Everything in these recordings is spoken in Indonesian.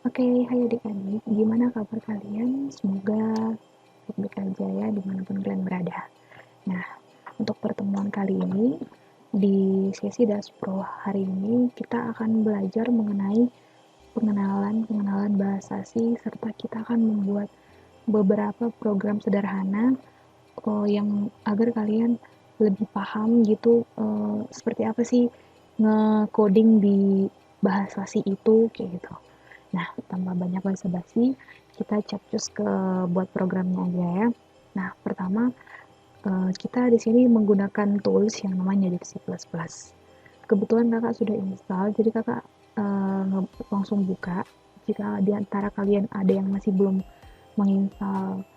Oke, hai adik-adik, gimana kabar kalian? Semoga baik-baik aja ya dimanapun kalian berada. Nah, untuk pertemuan kali ini, di sesi Daspro hari ini kita akan belajar mengenai pengenalan bahasa asing serta kita akan membuat beberapa program sederhana yang agar kalian lebih paham gitu seperti apa sih nge-coding di bahasa asing itu kayak gitu. Nah, tanpa banyak basa-basi, kita capcus ke buat programnya aja ya. Nah, pertama kita di sini menggunakan tools yang namanya di C++. Kebetulan kakak sudah install, jadi kakak langsung buka. Jika di antara kalian ada yang masih belum menginstal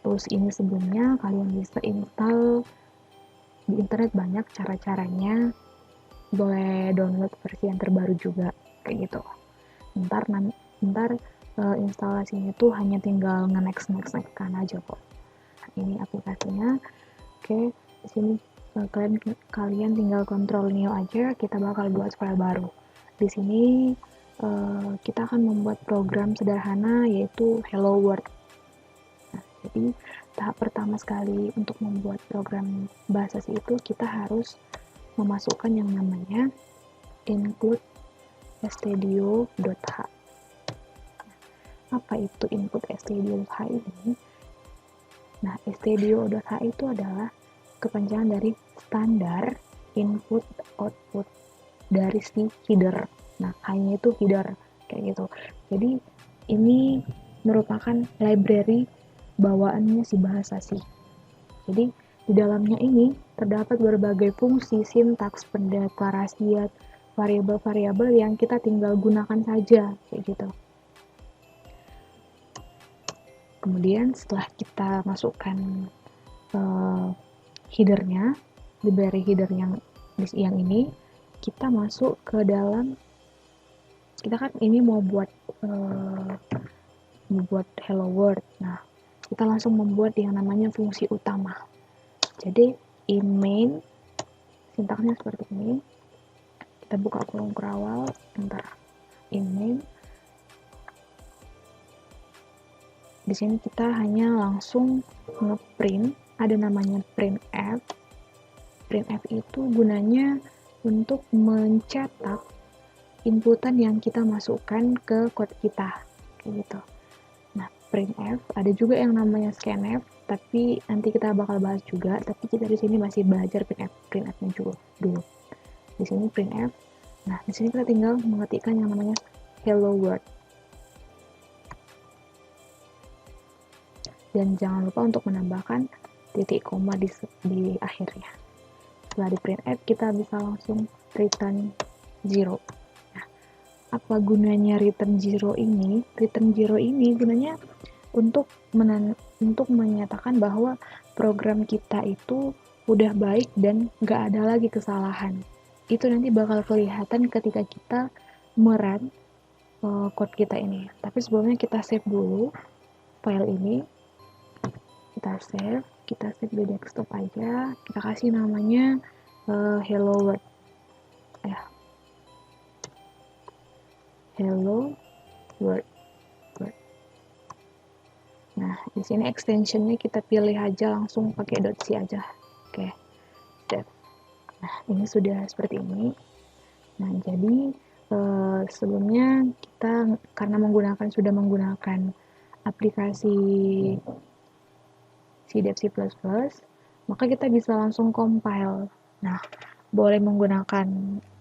tools ini sebelumnya, kalian bisa install di internet banyak cara-caranya. Boleh download versi yang terbaru juga, kayak gitu. Ntar instalasinya tuh hanya tinggal nge-next kan aja kok. Ini aplikasinya. Oke, di sini kalian tinggal kontrol new aja, kita bakal buat file baru. Di sini kita akan membuat program sederhana yaitu Hello World. Nah, jadi tahap pertama sekali untuk membuat program bahasa C itu kita harus memasukkan yang namanya include stdio.h. Apa itu input stdio.h ini? Nah, stdio.h itu adalah kepanjangan dari standar input output dari si header. Nah, hanya itu header kayak gitu. Jadi ini merupakan library bawaannya si bahasa C. Jadi di dalamnya ini terdapat berbagai fungsi, sintaks, pendeklarasian, variabel-variabel yang kita tinggal gunakan saja kayak gitu. Kemudian setelah kita masukkan headernya, library header yang ini, kita masuk ke dalam, kita kan ini mau buat hello world. Nah, kita langsung membuat yang namanya fungsi utama. Jadi in main, sintaksnya seperti ini. Kita buka kolom kerawal, ntar in main. Di sini kita hanya langsung ngeprint, ada namanya printf. Printf itu gunanya untuk mencetak inputan yang kita masukkan ke code kita, kayak gitu. Nah, printf ada juga yang namanya scanf, tapi nanti kita bakal bahas juga. Tapi kita di sini masih belajar printf-nya juga dulu. Di sini printf. Nah, di sini kita tinggal mengetikkan yang namanya hello world. Dan jangan lupa untuk menambahkan titik koma di akhirnya. Setelah di printf, kita bisa langsung return 0. Nah, apa gunanya return 0 ini? Return 0 ini gunanya untuk menyatakan bahwa program kita itu udah baik dan nggak ada lagi kesalahan. Itu nanti bakal kelihatan ketika kita merun code kita ini. Tapi sebelumnya kita save dulu file ini. Kita save di desktop aja, kita kasih namanya hello world. Hello world. Nah, di sini extensionnya kita pilih aja langsung pakai .c aja. Oke, save. Nah, ini sudah seperti ini. Nah, jadi sebelumnya kita sudah menggunakan aplikasi C++, maka kita bisa langsung compile. Nah, boleh menggunakan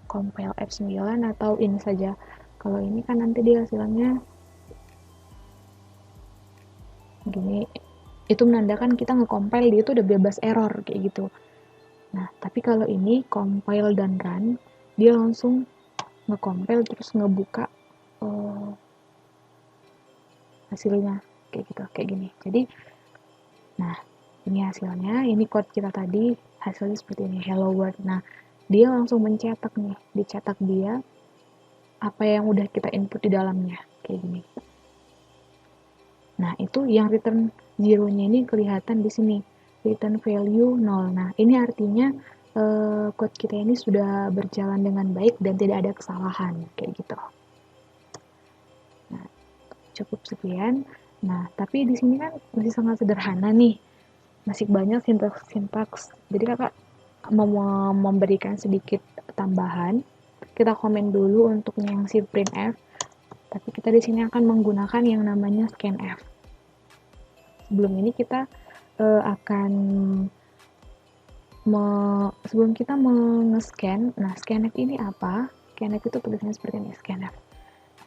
compile F9 atau ini saja. Kalau ini kan nanti dia hasilnya gini, itu menandakan kita nge-compile dia itu udah bebas error kayak gitu. Nah, tapi kalau ini compile dan run, dia langsung nge-compile terus ngebuka hasilnya kayak gitu, kayak gini. Jadi, nah, ini hasilnya, ini code kita tadi, hasilnya seperti ini, hello world. Nah, dia langsung mencetak nih, dicetak dia apa yang udah kita input di dalamnya, kayak gini. Nah, itu yang return 0-nya ini kelihatan di sini, return value 0. Nah, ini artinya code kita ini sudah berjalan dengan baik dan tidak ada kesalahan, kayak gitu. Nah, cukup sekian. Nah, tapi di sini kan masih sangat sederhana nih, masih banyak sintaks. Jadi kakak mau memberikan sedikit tambahan. Kita komen dulu untuk yang si printf, tapi kita di sini akan menggunakan yang namanya scanf. Sebelum ini kita akan sebelum kita mengescan, nah scanf ini apa? Scanf itu tulisannya seperti ini, scanf.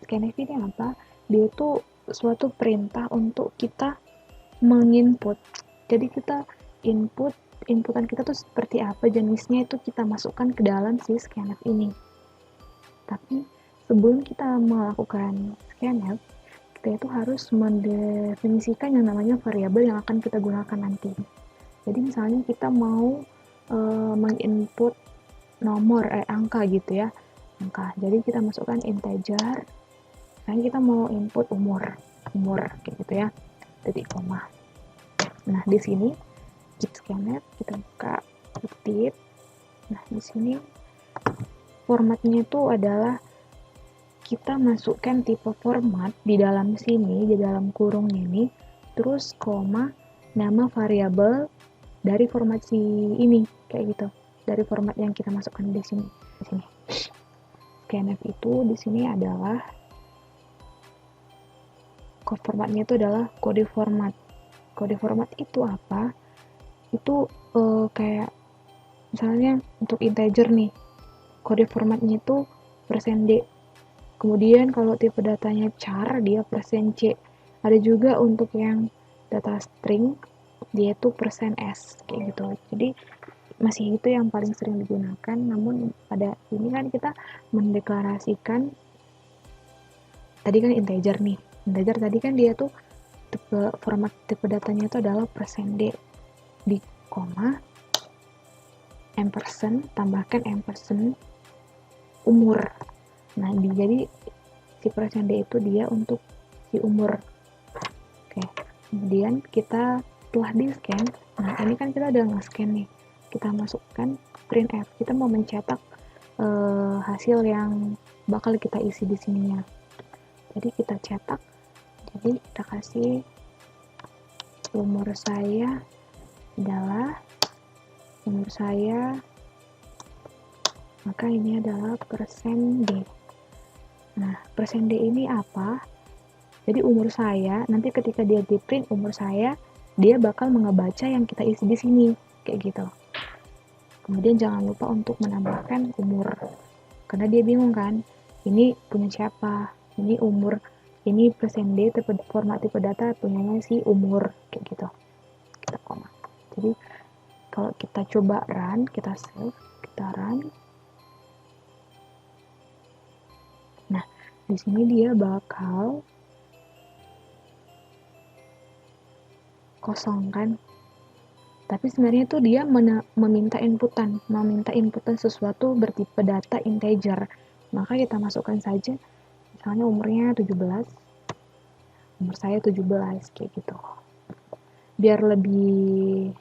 Scanf ini apa? Dia itu suatu perintah untuk kita menginput. Jadi kita inputan kita tuh seperti apa jenisnya, itu kita masukkan ke dalam si scanf ini. Tapi sebelum kita melakukan scanf, kita itu harus mendefinisikan yang namanya variabel yang akan kita gunakan nanti. Jadi misalnya kita mau menginput nomor angka gitu ya, angka. Jadi kita masukkan integer. Misalnya kita mau input umur kayak gitu ya, titik koma. Nah di sini keep scanf, kita buka kutip. Nah di sini formatnya itu adalah kita masukkan tipe format di dalam sini, di dalam kurungnya ini, terus koma nama variabel dari format si ini, kayak gitu, dari format yang kita masukkan di sini. Scanf itu di sini adalah formatnya itu adalah kode format. Kode format itu apa? Itu kayak misalnya untuk integer nih, kode formatnya itu %d. Kemudian kalau tipe datanya char, dia %c. Ada juga untuk yang data string, dia itu %s, kayak gitu. Jadi masih itu yang paling sering digunakan, namun pada ini kan kita mendeklarasikan tadi kan integer nih. Integer tadi kan dia tuh format tipe datanya itu adalah %d di koma ampersand, tambahkan ampersand umur. Nah, jadi si %d itu dia untuk si umur. Oke. Kemudian kita setelah di scan, nah ini kan kita udah nge-scan nih. Kita masukkan printf. Kita mau mencetak hasil yang bakal kita isi di sininya. Jadi kita cetak. Jadi kita kasih umur saya adalah umur saya, maka ini adalah %d. Nah, %d ini apa? Jadi umur saya, nanti ketika dia di print umur saya, dia bakal ngebaca yang kita isi di sini, kayak gitu. Kemudian jangan lupa untuk menambahkan umur, karena dia bingung kan, ini punya siapa, ini umur, ini %d format tipe data punyanya si umur, kayak gitu. Kita koma. Jadi kalau kita coba run, kita save, kita run. Nah, di sini dia bakal kosong kan, tapi sebenarnya itu dia meminta inputan sesuatu bertipe data integer. Maka kita masukkan saja misalnya umurnya 17, umur saya 17, kayak gitu. Biar lebih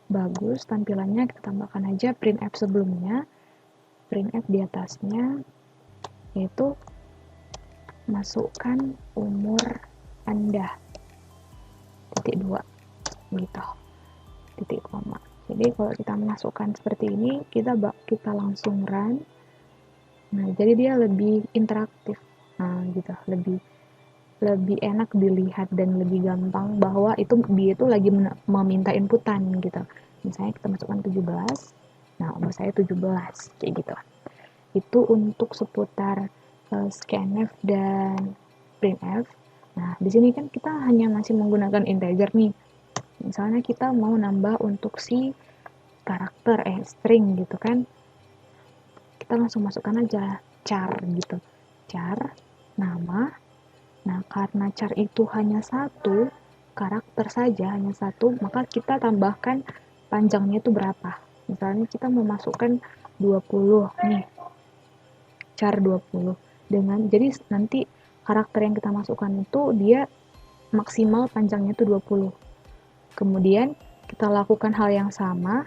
bagus tampilannya, kita tambahkan aja printf sebelumnya, printf di atasnya, yaitu masukkan umur Anda, titik 2 gitu, titik koma. Jadi kalau kita masukkan seperti ini, kita langsung run. Nah, jadi dia lebih interaktif, nah gitu, lebih enak dilihat dan lebih gampang bahwa dia itu lagi meminta inputan gitu. Misalnya kita masukkan 17, nah umur saya 17, kayak gitu. Itu untuk seputar scanf dan printf. Nah, di sini kan kita hanya masih menggunakan integer nih. Misalnya kita mau nambah untuk si karakter string gitu kan, kita langsung masukkan aja char gitu, char nama. Nah, karena char itu hanya satu karakter saja, hanya satu, maka kita tambahkan panjangnya itu berapa. Misalnya kita memasukkan 20 nih, char 20 dengan, jadi nanti karakter yang kita masukkan itu dia maksimal panjangnya itu 20. Kemudian kita lakukan hal yang sama,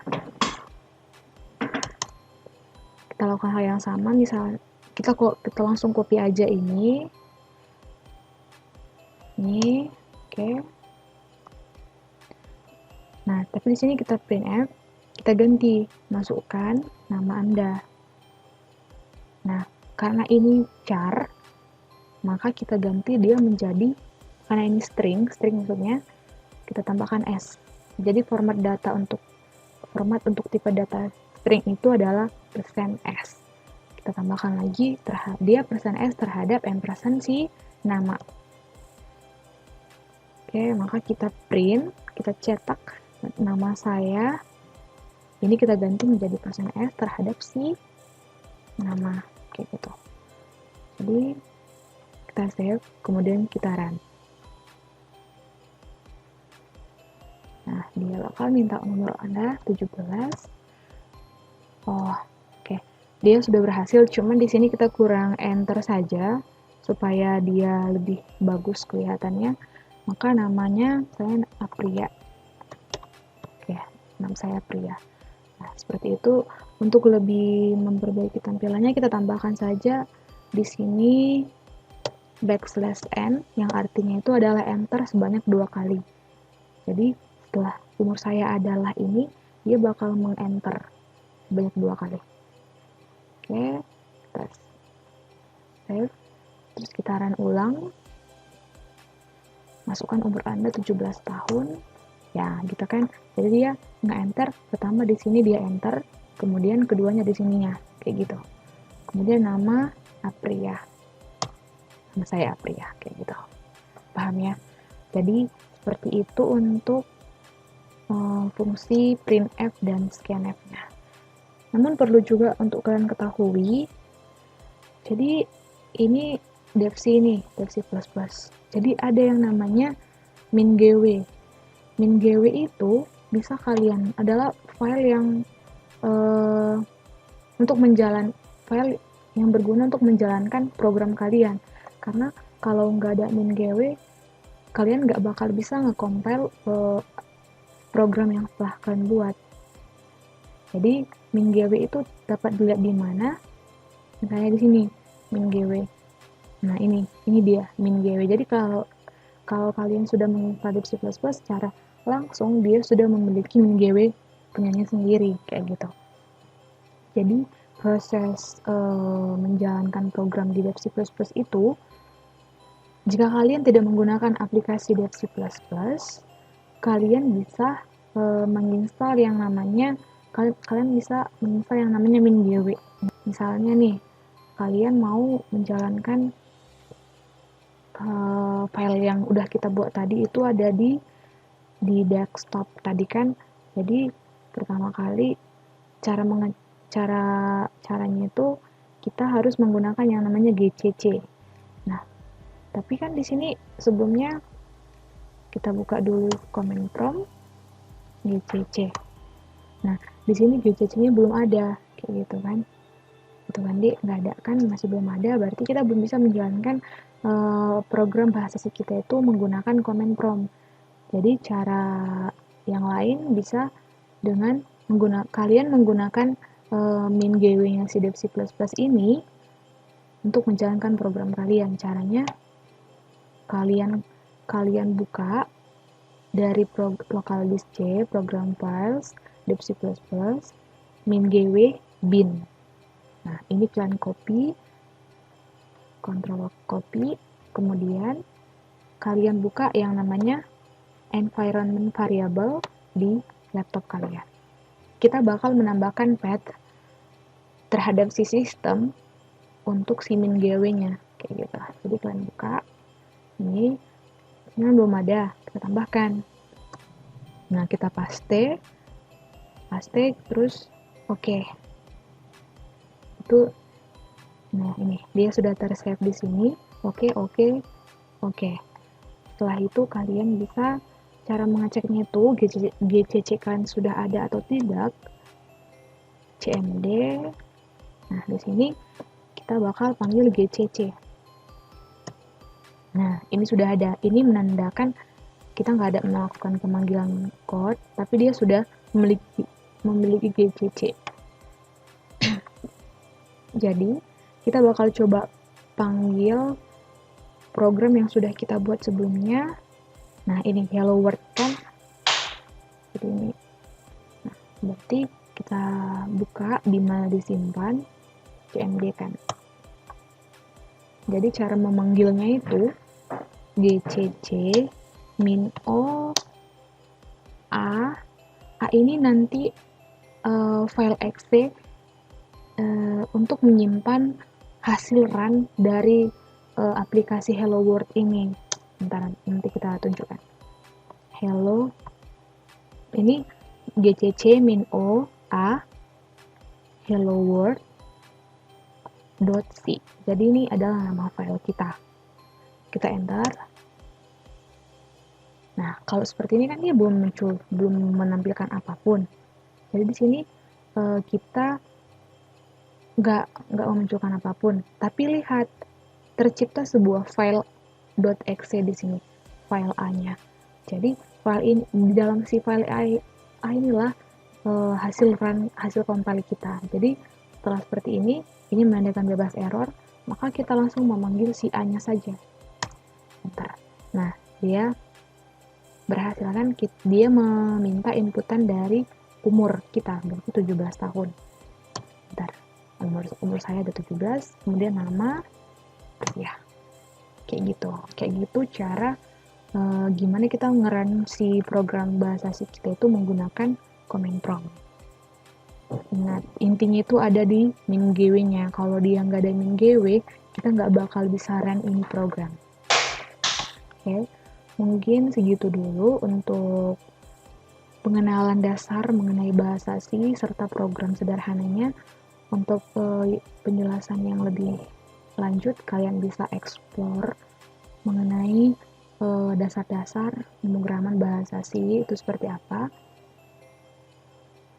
misal kita langsung copy aja ini, Ini, oke. Nah, tapi di sini kita printf, kita ganti, masukkan nama Anda. Nah, karena ini char, maka kita ganti dia menjadi, karena ini string maksudnya, kita tambahkan s. Jadi format untuk tipe data string itu adalah %s. Kita tambahkan lagi dia %s terhadap ampersand si nama. Oke, maka kita print, kita cetak nama saya. Ini kita ganti menjadi %s terhadap si nama, kayak gitu. Jadi kita save, kemudian kita run. Nah, dia bakal minta nomor Anda 17. Oh, oke. Dia sudah berhasil, cuman di sini kita kurang enter saja supaya dia lebih bagus kelihatannya. Maka namanya saya Apria. Oke, nama saya Apria. Nah, seperti itu. Untuk lebih memperbaiki tampilannya, kita tambahkan saja di sini \n yang artinya itu adalah enter sebanyak 2 kali. Jadi setelah umur saya adalah ini, dia bakal meng-enter sebanyak 2 kali. Oke, kita save, terus kita run ulang. Masukkan umur Anda 17 tahun. Ya, gitu kan. Jadi dia nge-enter, pertama di sini dia enter, kemudian keduanya di sininya, kayak gitu. Kemudian nama Apria. Nama saya Apria, kayak gitu. Paham ya? Jadi seperti itu untuk fungsi printf dan scanf-nya. Namun perlu juga untuk kalian ketahui, jadi ini devc plus. Jadi ada yang namanya min.gw. Min.gw itu bisa kalian adalah file yang file yang berguna untuk menjalankan program kalian. Karena kalau nggak ada min.gw, kalian nggak bakal bisa nge-compile program yang telah kalian buat. Jadi min.gw itu dapat dilihat di mana? Misalnya di sini min.gw. Nah, ini dia min.gw. Jadi kalau kalian sudah menginstal C++, secara langsung dia sudah memiliki min.gw punyanya sendiri, kayak gitu. Jadi proses menjalankan program di C++ itu, jika kalian tidak menggunakan aplikasi C++, kalian bisa menginstal yang namanya min.gw. Misalnya nih, kalian mau menjalankan file yang udah kita buat tadi itu ada di desktop tadi kan. Jadi pertama kali caranya itu kita harus menggunakan yang namanya gcc. Nah, tapi kan di sini sebelumnya kita buka dulu command prompt gcc. Nah, di sini gcc-nya belum ada, kayak gitu kan. Itu kan dia nggak ada kan, masih belum ada, berarti kita belum bisa menjalankan program bahasa C kita itu menggunakan command prompt. Jadi cara yang lain bisa dengan kalian menggunakan min.gw-nya si C++ ini untuk menjalankan program kalian. Caranya kalian buka dari local disk C, program files, C++, min.gw bin. Nah, ini kalian copy, Ctrl copy, kemudian kalian buka yang namanya environment variable di laptop kalian. Kita bakal menambahkan path terhadap si sistem untuk si min.gw-nya, kayak gitu. Jadi kalian buka, ini belum ada, kita tambahkan. Nah, kita paste, terus oke. Itu, nah ini dia sudah tersave di sini. Oke. Setelah itu kalian bisa cara mengeceknya itu gcc kalian sudah ada atau tidak. cmd. Nah, di sini kita bakal panggil gcc. Nah, ini sudah ada. Ini menandakan kita nggak ada melakukan pemanggilan code, tapi dia sudah memiliki gcc. Jadi, kita bakal coba panggil program yang sudah kita buat sebelumnya. Nah, ini hello world kan, jadi ini. Nah, berarti kita buka di mana disimpan, cmd kan. Jadi cara memanggilnya itu gcc min o a ini nanti file exe untuk menyimpan hasil run dari aplikasi Hello World ini. Bentar, nanti kita tunjukkan. Hello, ini gcc min o a hello world .c. Jadi ini adalah nama file kita. Kita enter. Nah, kalau seperti ini kan dia belum muncul, belum menampilkan apapun. Jadi di sini kita nggak memunculkan apapun. Tapi lihat, tercipta sebuah file .exe di sini, file A-nya. Jadi file ini, di dalam si file A inilah hasil compile kita. Jadi setelah seperti ini menandakan bebas error, maka kita langsung memanggil si A-nya saja. Bentar. Nah, dia berhasil kan, dia meminta inputan dari umur kita, berarti 17 tahun. Bentar. Umur saya ada 17, kemudian nama, ya. Kayak gitu cara gimana kita nge-run si program bahasa C kita itu menggunakan command prompt. Ingat, intinya itu ada di min-gw-nya. Kalau dia nggak ada min-gw, kita nggak bakal bisa run ini program. Oke, mungkin segitu dulu untuk pengenalan dasar mengenai bahasa C serta program sederhananya. Untuk penjelasan yang lebih lanjut, kalian bisa explore mengenai dasar-dasar pemrograman bahasa C itu seperti apa.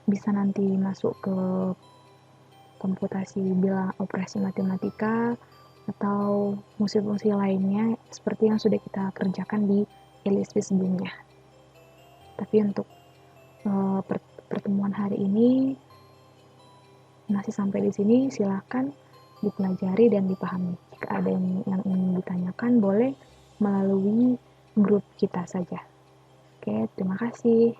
Bisa nanti masuk ke komputasi bila operasi matematika atau fungsi-fungsi lainnya seperti yang sudah kita kerjakan di LSP sebelumnya. Tapi untuk pertemuan hari ini masih sampai di sini, silakan dipelajari dan dipahami. Jika ada yang ingin ditanyakan, boleh melalui grup kita saja. Oke, terima kasih.